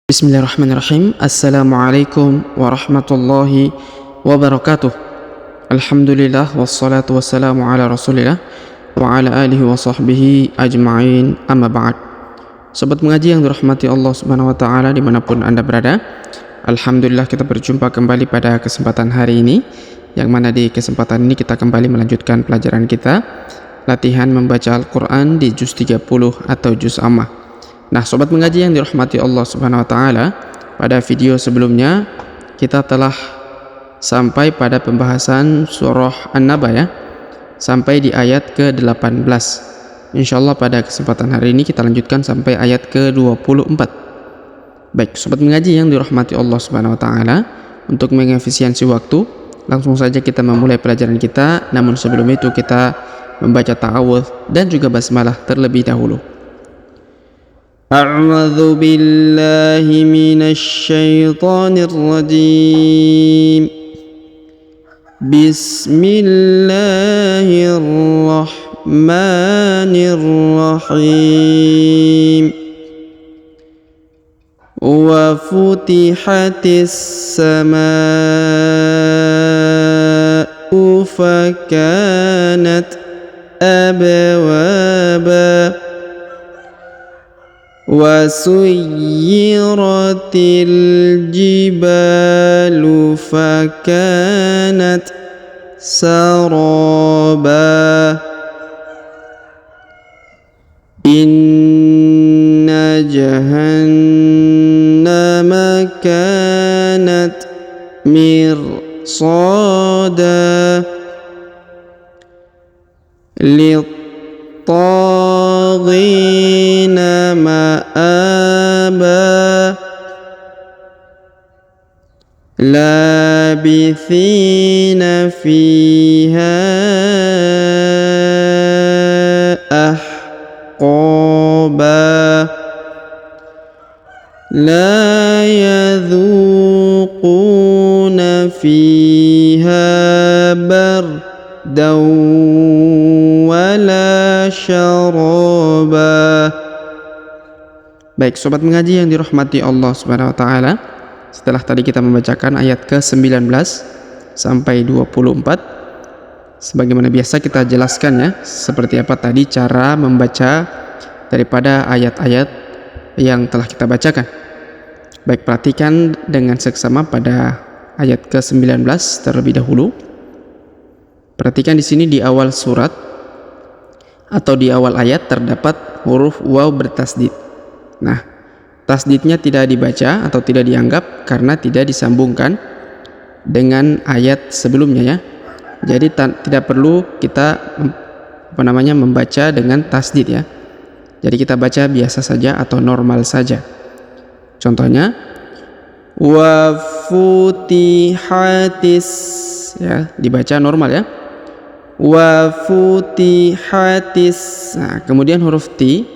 Bismillahirrahmanirrahim. Assalamualaikum warahmatullahi wabarakatuh. Alhamdulillah wassalatu wassalamu ala rasulillah wa ala alihi wa sahbihi ajma'in, amma ba'd. Sobat mengaji yang dirahmati Allah subhanahu wa ta'ala dimanapun anda berada, alhamdulillah kita berjumpa kembali pada kesempatan hari ini, yang mana di kesempatan ini kita kembali melanjutkan pelajaran kita, latihan membaca Al-Quran di juz 30 atau juz ammah. Nah, sobat mengaji yang dirahmati Allah subhanahu wa ta'ala, pada video sebelumnya kita telah sampai pada pembahasan surah An-Naba ya, sampai di ayat ke-18. Insyaallah pada kesempatan hari ini kita lanjutkan sampai ayat ke-24. Baik, sobat mengaji yang dirahmati Allah subhanahu wa ta'ala, untuk mengefisiensi waktu, langsung saja kita memulai pelajaran kita. Namun sebelum itu kita membaca ta'awudz dan juga basmalah terlebih dahulu. أعوذ بالله من الشيطان الرجيم بسم الله الرحمن الرحيم وفتحت السماء فكانت أبوابا وسيرت الجبال فكانت سرابا إن جهنم كانت مرصادا للطاغين مآبا لابثين فيها أحقابا لا يذوقون فيها بردا ولا شرابا. Baik, sobat mengaji yang dirahmati Allah subhanahu wa ta'ala, setelah tadi kita membacakan ayat ke-19 sampai 24, sebagaimana biasa kita jelaskan ya, seperti apa tadi cara membaca daripada ayat-ayat yang telah kita bacakan. Baik, perhatikan dengan seksama pada ayat ke-19 terlebih dahulu. Perhatikan di sini di awal surat atau di awal ayat terdapat huruf waw bertasdid. Nah, tasdidnya tidak dibaca atau tidak dianggap karena tidak disambungkan dengan ayat sebelumnya ya. Jadi tidak perlu kita membaca dengan tasdid ya. Jadi kita baca biasa saja atau normal saja. Contohnya wa futihatis ya, dibaca normal ya. Wa futihatis. Nah, kemudian huruf T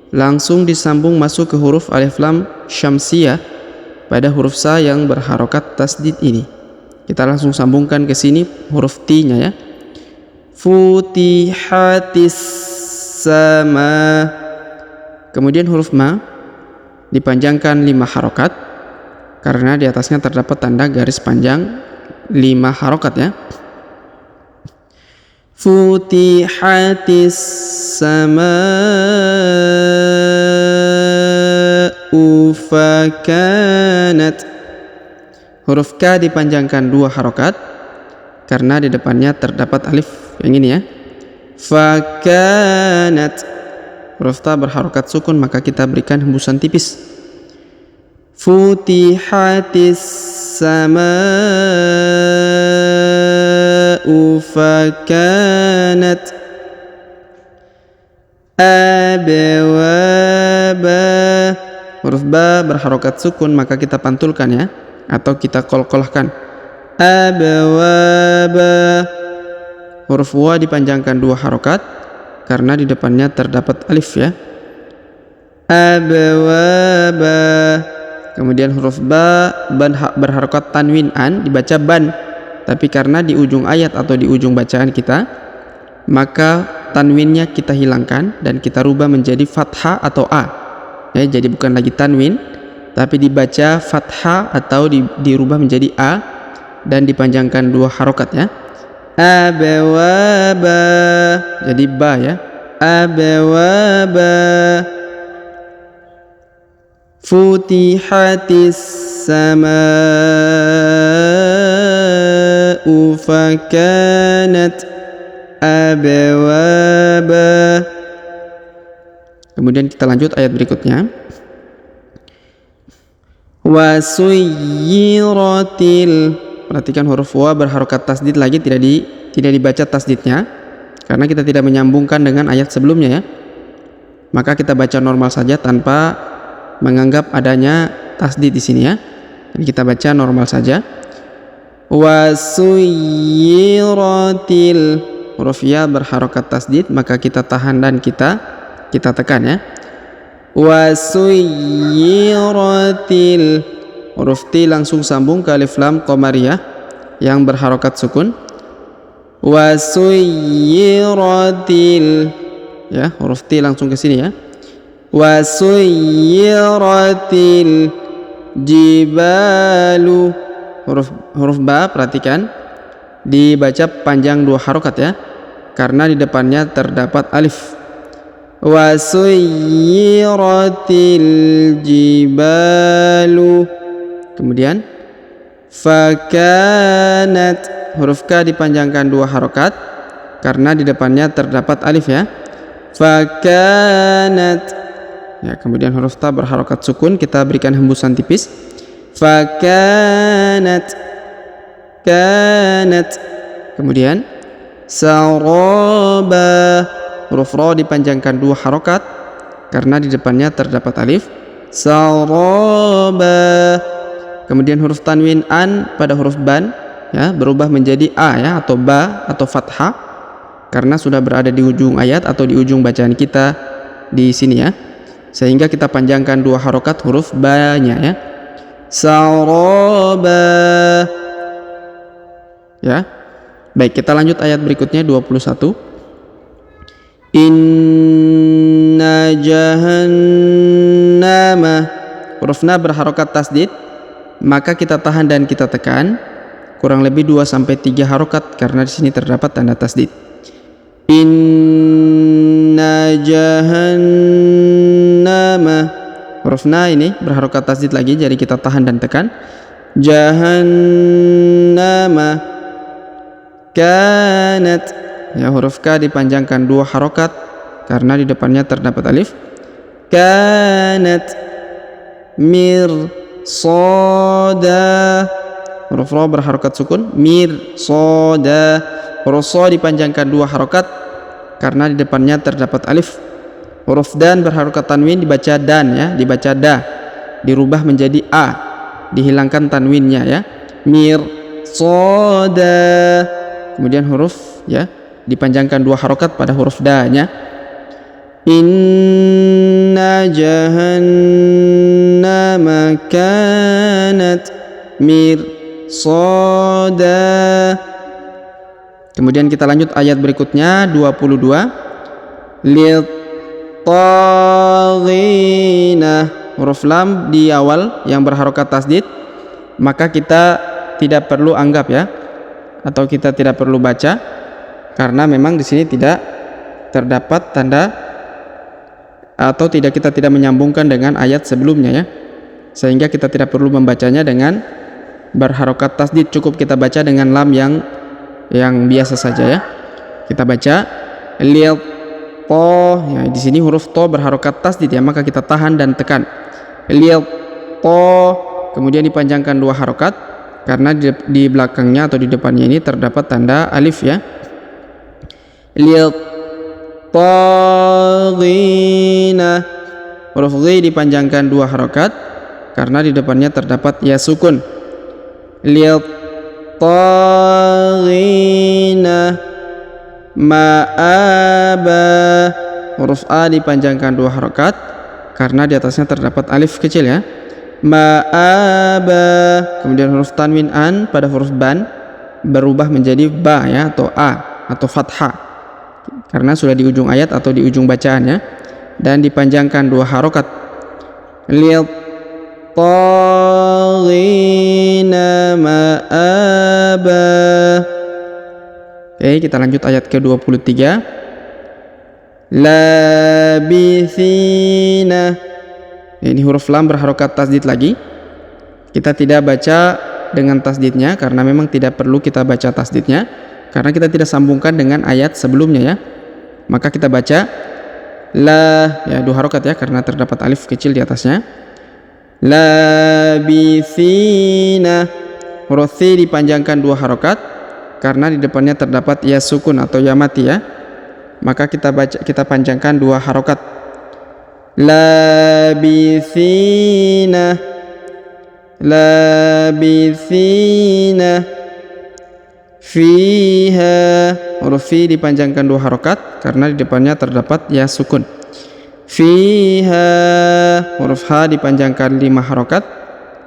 langsung disambung masuk ke huruf alif lam syamsiyah pada huruf sa yang berharokat tasdid ini. Kita langsung sambungkan ke sini huruf T-nya ya. Futihatis sama. Kemudian huruf ma dipanjangkan 5 harokat karena di atasnya terdapat tanda garis panjang 5 harokat ya. Futihatis sama'u fakanat. Huruf K dipanjangkan 2 harokat karena di depannya terdapat alif yang ini ya. Fakanat. Huruf ta berharokat sukun, maka kita berikan hembusan tipis. Futihatis sama'u fakanat abwaba. Huruf ba berharokat sukun, maka kita pantulkan ya, atau kita kolkolahkan. Abwaba. Huruf wa dipanjangkan 2 harokat karena di depannya terdapat alif ya. Abwaba. Kemudian huruf ba berharokat tanwin an, dibaca ban, tapi karena di ujung ayat atau di ujung bacaan kita, maka tanwinnya kita hilangkan dan kita rubah menjadi fathah atau a ya, jadi bukan lagi tanwin tapi dibaca fathah atau dirubah menjadi a dan dipanjangkan 2 harokat ya. Abwaba, jadi ba ya. Abwaba, futihatis sama'u fakanat abwaba. Kemudian kita lanjut ayat berikutnya. Wasuyiratil, perhatikan huruf wa berharokat tasdid lagi, tidak dibaca tasdidnya karena kita tidak menyambungkan dengan ayat sebelumnya ya. Maka kita baca normal saja tanpa menganggap adanya tasdid di sini ya. Jadi kita baca normal saja. Wasuyiratil, huruf ya berharokat tasdid, maka kita tahan dan kita tekan ya. Wasuyiratil, huruf T langsung sambung ke alif lam qamariyah yang berharokat sukun. Wasuyiratil, ya, huruf T langsung ke sini ya. Wasuyiratil jibalu, huruf ba perhatikan dibaca panjang 2 harokat ya, karena di depannya terdapat alif. Wasuyiratil jibalu, kemudian fakanat, huruf K dipanjangkan 2 harokat karena di depannya terdapat alif ya. Fakanat, ya, kemudian huruf ta berharokat sukun, kita berikan hembusan tipis. Fakanat, kanat, kemudian saraba, huruf ro dipanjangkan 2 harokat karena di depannya terdapat alif. Saraba, kemudian huruf tanwin an pada huruf ban ya berubah menjadi a ya, atau ba atau fathah karena sudah berada di ujung ayat atau di ujung bacaan kita di sini ya, sehingga kita panjangkan 2 harokat huruf ba nya ya. Saraba, ya. Baik, kita lanjut ayat berikutnya 21. Inna jahannama, huruf na berharokat tasdid, maka kita tahan dan kita tekan kurang lebih 2-3 harokat karena di sini terdapat tanda tasdid. Inna jahannama, huruf na ini berharokat tasdid lagi, jadi kita tahan dan tekan. Jahannama kanat, ya, huruf K dipanjangkan 2 harokat karena di depannya terdapat alif. Kanat mirsoda, huruf ro berharokat sukun. Mirsoda, huruf so dipanjangkan 2 harokat karena di depannya terdapat alif. Huruf dan berharokat tanwin dibaca dan ya, dibaca da, dirubah menjadi a, dihilangkan tanwinnya ya. Mirsoda, kemudian huruf ya dipanjangkan 2 harokat pada huruf da-nya. Inna jahannama kanat mirsada. Kemudian kita lanjut ayat berikutnya 22. Lit-taghina, huruf lam di awal yang berharokat tasdid, maka kita tidak perlu anggap ya, atau kita tidak perlu baca karena memang di sini tidak terdapat tanda atau kita tidak menyambungkan dengan ayat sebelumnya ya, sehingga kita tidak perlu membacanya dengan berharokat tasdid, cukup kita baca dengan lam yang biasa saja ya. Kita baca liat to ya, di sini huruf to berharokat tasdid ya, maka kita tahan dan tekan. Liat to, kemudian dipanjangkan 2 harokat karena di belakangnya atau di depannya ini terdapat tanda alif ya. Liat taghina, huruf ghi dipanjangkan 2 harokat karena di depannya terdapat ya sukun. Liat taghina ma'aba, huruf a dipanjangkan 2 harokat karena di atasnya terdapat alif kecil ya. Ma'aba, kemudian huruf tanwin an pada huruf ban berubah menjadi ba ya, atau a atau fathah karena sudah di ujung ayat atau di ujung bacaannya, dan dipanjangkan 2 harokat. Liat للطاغين مآبا. Oke, kita lanjut ayat ke-23. Labithina. Ini huruf lam berharokat tasdid lagi. Kita tidak baca dengan tasdidnya karena memang tidak perlu kita baca tasdidnya karena kita tidak sambungkan dengan ayat sebelumnya ya. Maka kita baca la, ya dua harokat ya karena terdapat alif kecil di atasnya. Labithina. Huruf thi dipanjangkan dua harokat karena di depannya terdapat ya sukun atau ya mati ya. Maka kita panjangkan dua harokat. Labithina. Labithina fiha. Huruf fi dipanjangkan dua harokat karena di depannya terdapat ya sukun. Fiha. Huruf ha dipanjangkan 5 harokat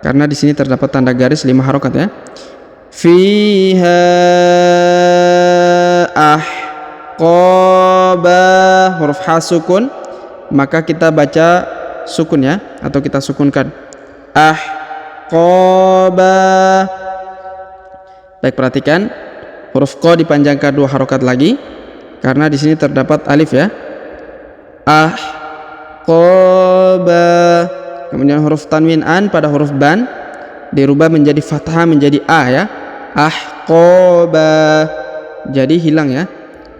karena di sini terdapat tanda garis 5 harokat ya. Fiha ahqaba. Huruf ha sukun, maka kita baca sukun ya, atau kita sukunkan ahqaba. Baik, perhatikan huruf qa dipanjangkan 2 harokat lagi karena di sini terdapat alif ya. Ahqaba. Kemudian huruf tanwin an pada huruf ban dirubah menjadi fathah menjadi a ya. Ahqaba. Jadi hilang ya,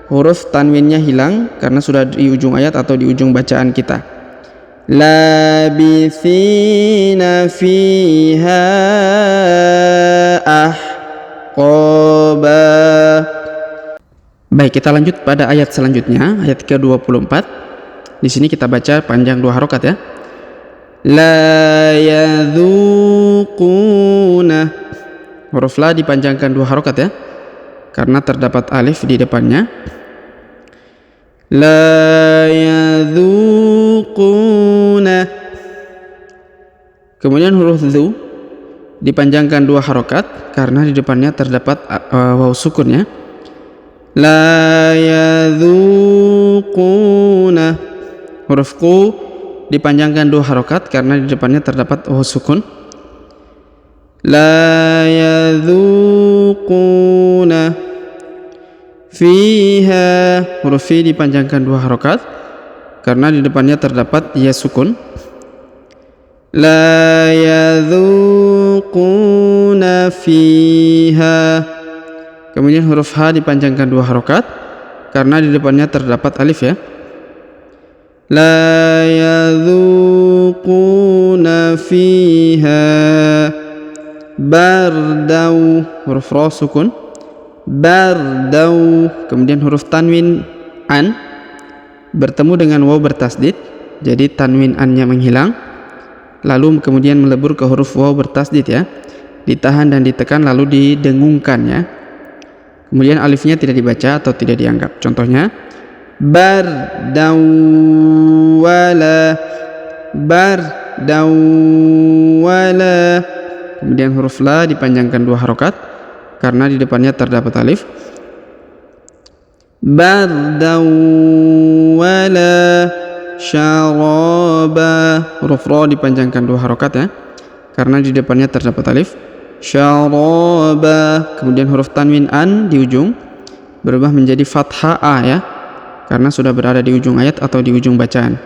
huruf tanwinnya hilang karena sudah di ujung ayat atau di ujung bacaan kita. Labithina fiha ahqaba. Baik, kita lanjut pada ayat selanjutnya, ayat ke-24. Di sini kita baca panjang 2 harokat ya. La yadzuquna. Huruf la dipanjangkan 2 harokat ya karena terdapat alif di depannya. La yadzuquna. Kemudian huruf dzu dipanjangkan 2 harokat karena di depannya terdapat waw sukun ya. La yadzuquna. Huruf qu dipanjangkan 2 harokat karena di depannya terdapat waw sukun. La yadzuquna fiha. Huruf fi dipanjangkan 2 harokat karena di depannya terdapat ya sukun. La yadzuquna fiha. Kemudian huruf ha dipanjangkan 2 harokat karena di depannya terdapat alif ya. La yadzuquna fiha bardau. Huruf ra sukun, bardau. Kemudian huruf tanwin an bertemu dengan waw bertasdid, jadi tanwin an-nya menghilang, lalu kemudian melebur ke huruf waw bertasdid ya, ditahan dan ditekan lalu didengungkan ya. Kemudian alifnya tidak dibaca atau tidak dianggap. Contohnya bardau wala, bardau wala. Kemudian huruf la dipanjangkan 2 harokat karena di depannya terdapat alif. Bardau wala syaraba. Huruf ra dipanjangkan 2 harokat ya karena di depannya terdapat alif. Syaraba. Kemudian huruf tanwin an di ujung berubah menjadi fathah a ya karena sudah berada di ujung ayat atau di ujung bacaan.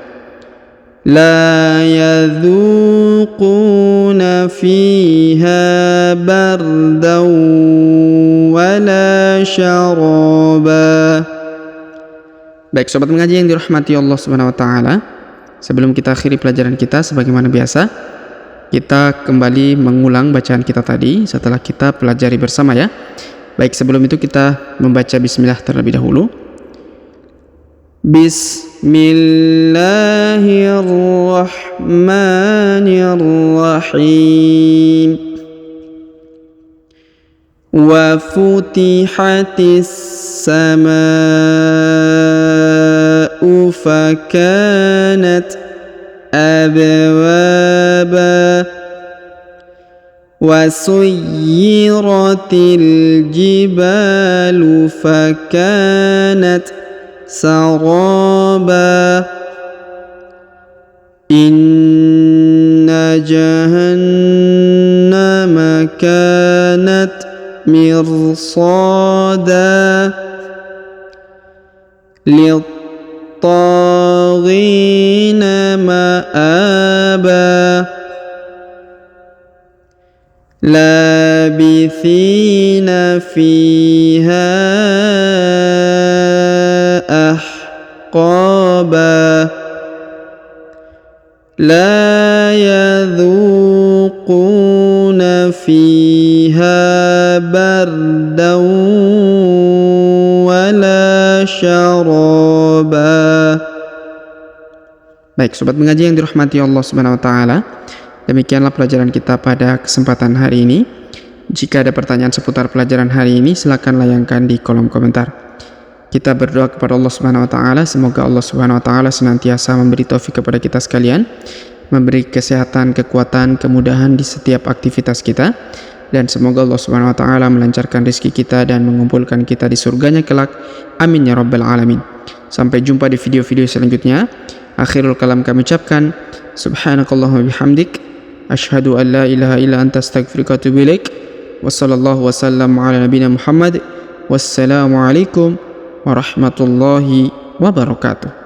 La yadzuquna fiha bardau wala syaraba. Baik, sobat mengaji yang dirahmati Allah Subhanahu wa taala, sebelum kita akhiri pelajaran kita sebagaimana biasa, kita kembali mengulang bacaan kita tadi setelah kita pelajari bersama ya. Baik, sebelum itu kita membaca bismillah terlebih dahulu. Bismillahirrahmanirrahim. Wa futihatis samaa'u fakanat abwaba wa suyyiratil jibalu fakanat saraba. Inna jahannam كانت مرصادا للطاغين مآبا لابثين فيها أحقابا لا يذوقون فيها بردا ولا شرابا. Baik, sobat mengaji yang dirahmati Allah Subhanahu wa taala. Demikianlah pelajaran kita pada kesempatan hari ini. Jika ada pertanyaan seputar pelajaran hari ini, silakan layangkan di kolom komentar. Kita berdoa kepada Allah Subhanahu wa taala, semoga Allah Subhanahu wa taala senantiasa memberi taufik kepada kita sekalian, memberi kesehatan, kekuatan, kemudahan di setiap aktivitas kita, dan semoga Allah Subhanahu wa taala melancarkan rezeki kita dan mengumpulkan kita di surganya kelak. Amin ya rabbal alamin. Sampai jumpa di video-video selanjutnya. Akhirul kalam kami ucapkan, subhanakallahumma bihamdik, asyhadu an la ilaha illa anta astaghfiruka wa atubu ilaik. Wassallallahu wasallam ala nabiyina Muhammad. Wassalamu alaikum warahmatullahi wabarakatuh.